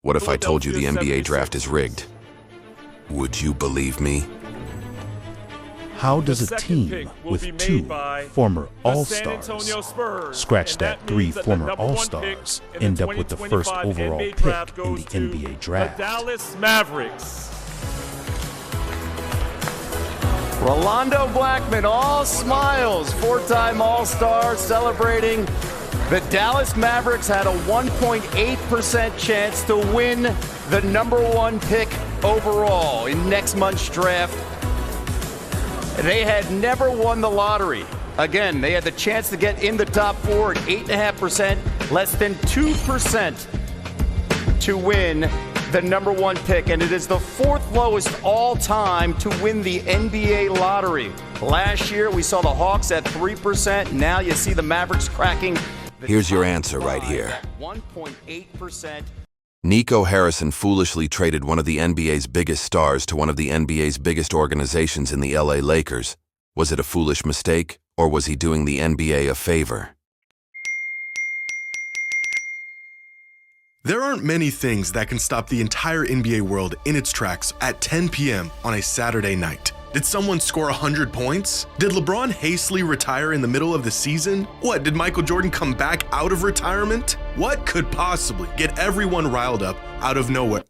What if I told you the NBA draft is rigged? Would you believe me? How does a team with 2 former All-Stars, scratch that 3 former All-Stars, end up with the first overall pick in the NBA draft? The Dallas Mavericks. Rolando Blackman, all smiles, 4-time All-Star, celebrating. The Dallas Mavericks had a 1.8% chance to win the #1 pick overall in next month's draft. They had never won the lottery. Again, they had the chance to get in the top 4 at 8.5%, less than 2% to win the #1 pick, and it is the 4th lowest all time to win the NBA lottery. Last year, we saw the Hawks at 3%. Now you see the Mavericks cracking. Here's your answer right here. 1.8%. Nico Harrison foolishly traded one of the NBA's biggest stars to one of the NBA's biggest organizations in the LA Lakers. Was it a foolish mistake, or was he doing the NBA a favor? There aren't many things that can stop the entire NBA world in its tracks at 10 p.m. on a Saturday night. Did someone score 100 points? Did LeBron hastily retire in the middle of the season? What, did Michael Jordan come back out of retirement? What could possibly get everyone riled up out of nowhere?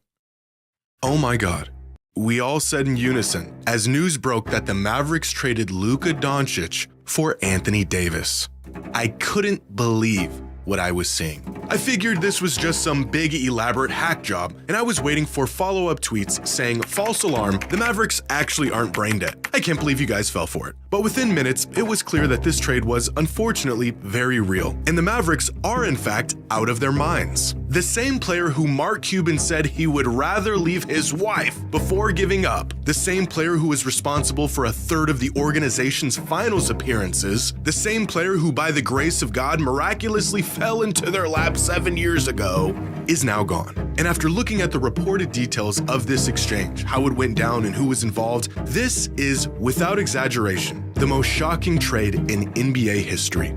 Oh my God. We all said in unison as news broke that the Mavericks traded Luka Doncic for Anthony Davis. I couldn't believe what I was seeing. I figured this was just some big elaborate hack job, and I was waiting for follow-up tweets saying, false alarm, the Mavericks actually aren't brain dead. I can't believe you guys fell for it. But within minutes, it was clear that this trade was unfortunately very real, and the Mavericks are in fact out of their minds. The same player who Mark Cuban said he would rather leave his wife before giving up, the same player who was responsible for 1/3 of the organization's finals appearances, the same player who by the grace of God miraculously fell into their lap 7 years ago, is now gone. And after looking at the reported details of this exchange, how it went down and who was involved, this is, without exaggeration, the most shocking trade in NBA history.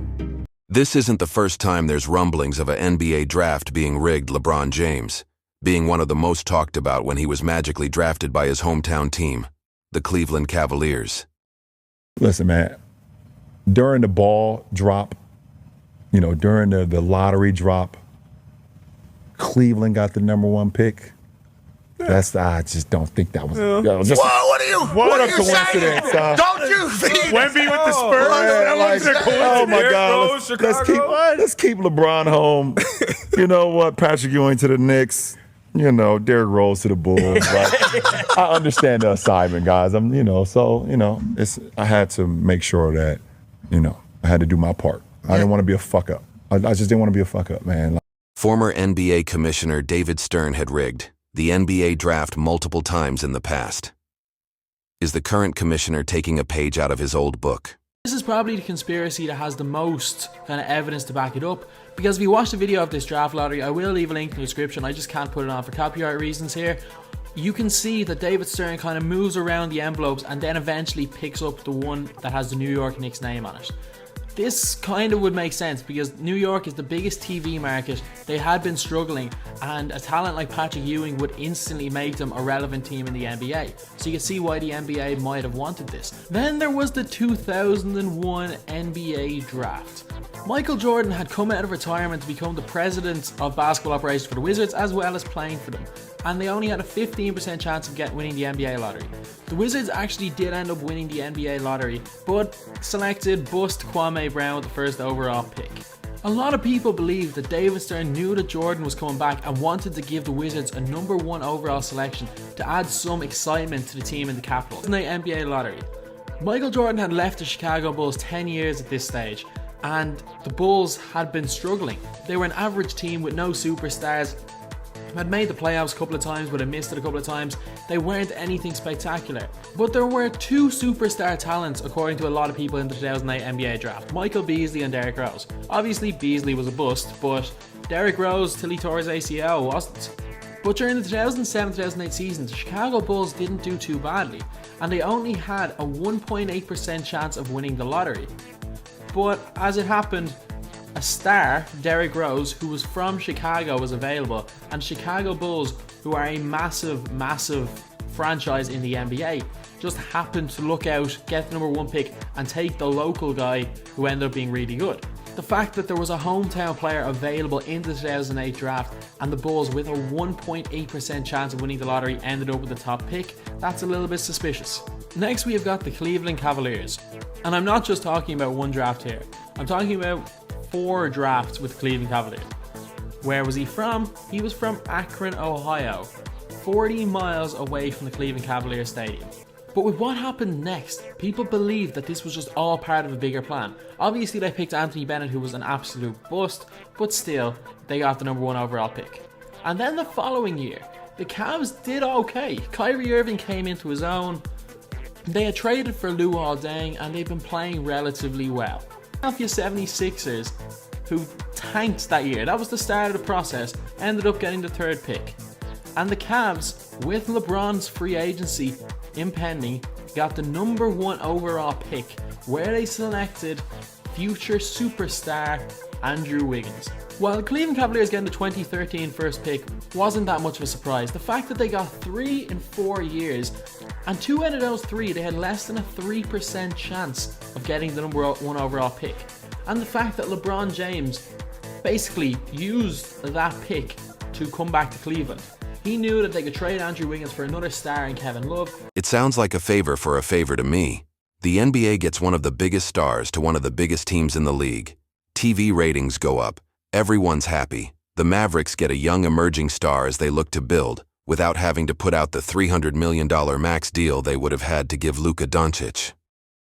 This isn't the first time there's rumblings of a NBA draft being rigged. LeBron James being one of the most talked about when he was magically drafted by his hometown team, the Cleveland Cavaliers. Listen, man, during the ball drop, during the lottery drop, Cleveland got the #1 pick. I just don't think that was. What a coincidence! Don't you think? Wemby with the Spurs. Oh my God! Let's keep LeBron home. You know what? Patrick Ewing to the Knicks. Derrick Rose to the Bulls. Like, I understand the assignment, guys. I had to make sure that, I had to do my part. I didn't want to be a fuck up. I just didn't want to be a fuck up, man. Former NBA Commissioner David Stern had rigged the NBA draft multiple times in the past. Is the current commissioner taking a page out of his old book? This is probably the conspiracy that has the most kind of evidence to back it up, because if you watch the video of this draft lottery, I will leave a link in the description, I just can't put it on for copyright reasons here. You can see that David Stern kind of moves around the envelopes and then eventually picks up the one that has the New York Knicks name on it. This kind of would make sense because New York is the biggest TV market. They had been struggling, and a talent like Patrick Ewing would instantly make them a relevant team in the NBA. So you can see why the NBA might have wanted this. Then there was the 2001 NBA draft. Michael Jordan had come out of retirement to become the president of basketball operations for the Wizards, as well as playing for them, and they only had a 15% chance of winning the NBA lottery. The Wizards actually did end up winning the NBA lottery, but selected bust Kwame Brown with the first overall pick. A lot of people believe that David Stern knew that Jordan was coming back and wanted to give the Wizards a #1 overall selection to add some excitement to the team in the capital. In the NBA lottery, Michael Jordan had left the Chicago Bulls 10 years at this stage, and the Bulls had been struggling. They were an average team with no superstars, had made the playoffs a couple of times but had missed it a couple of times. They weren't anything spectacular, but there were 2 superstar talents according to a lot of people in the 2008 NBA draft: Michael Beasley and Derrick Rose. Obviously Beasley was a bust, but Derrick Rose till he tore his ACL wasn't. But during the 2007-2008 season, the Chicago Bulls didn't do too badly, and they only had a 1.8% chance of winning the lottery. But as it happened, a star, Derrick Rose, who was from Chicago, was available, and Chicago Bulls, who are a massive, massive franchise in the NBA, just happened to look out, get the number 1 pick, and take the local guy who ended up being really good. The fact that there was a hometown player available in the 2008 draft and the Bulls with a 1.8% chance of winning the lottery ended up with the top pick, that's a little bit suspicious. Next we have got the Cleveland Cavaliers. And I'm not just talking about one draft here, I'm talking about 4 drafts with Cleveland Cavaliers. Where was he from? He was from Akron, Ohio, 40 miles away from the Cleveland Cavaliers Stadium. But with what happened next, people believed that this was just all part of a bigger plan. Obviously they picked Anthony Bennett, who was an absolute bust, but still, they got the number 1 overall pick. And then the following year, the Cavs did okay. Kyrie Irving came into his own. They had traded for Luol Deng and they've been playing relatively well. Philadelphia 76ers, who tanked that year, that was the start of the process, ended up getting the 3rd pick. And the Cavs, with LeBron's free agency impending, got the number 1 overall pick, where they selected future superstar Andrew Wiggins. While the Cleveland Cavaliers getting the 2013 first pick wasn't that much of a surprise, the fact that they got 3 in 4 years, and 2 out of those 3 they had less than a 3% chance of getting the number 1 overall pick, and the fact that LeBron James basically used that pick to come back to Cleveland. He knew that they could trade Andrew Wiggins for another star in Kevin Love. It sounds like a favor for a favor to me. The NBA gets one of the biggest stars to one of the biggest teams in the league. TV ratings go up. Everyone's happy. The Mavericks get a young emerging star as they look to build, without having to put out the $300 million max deal they would have had to give Luka Doncic.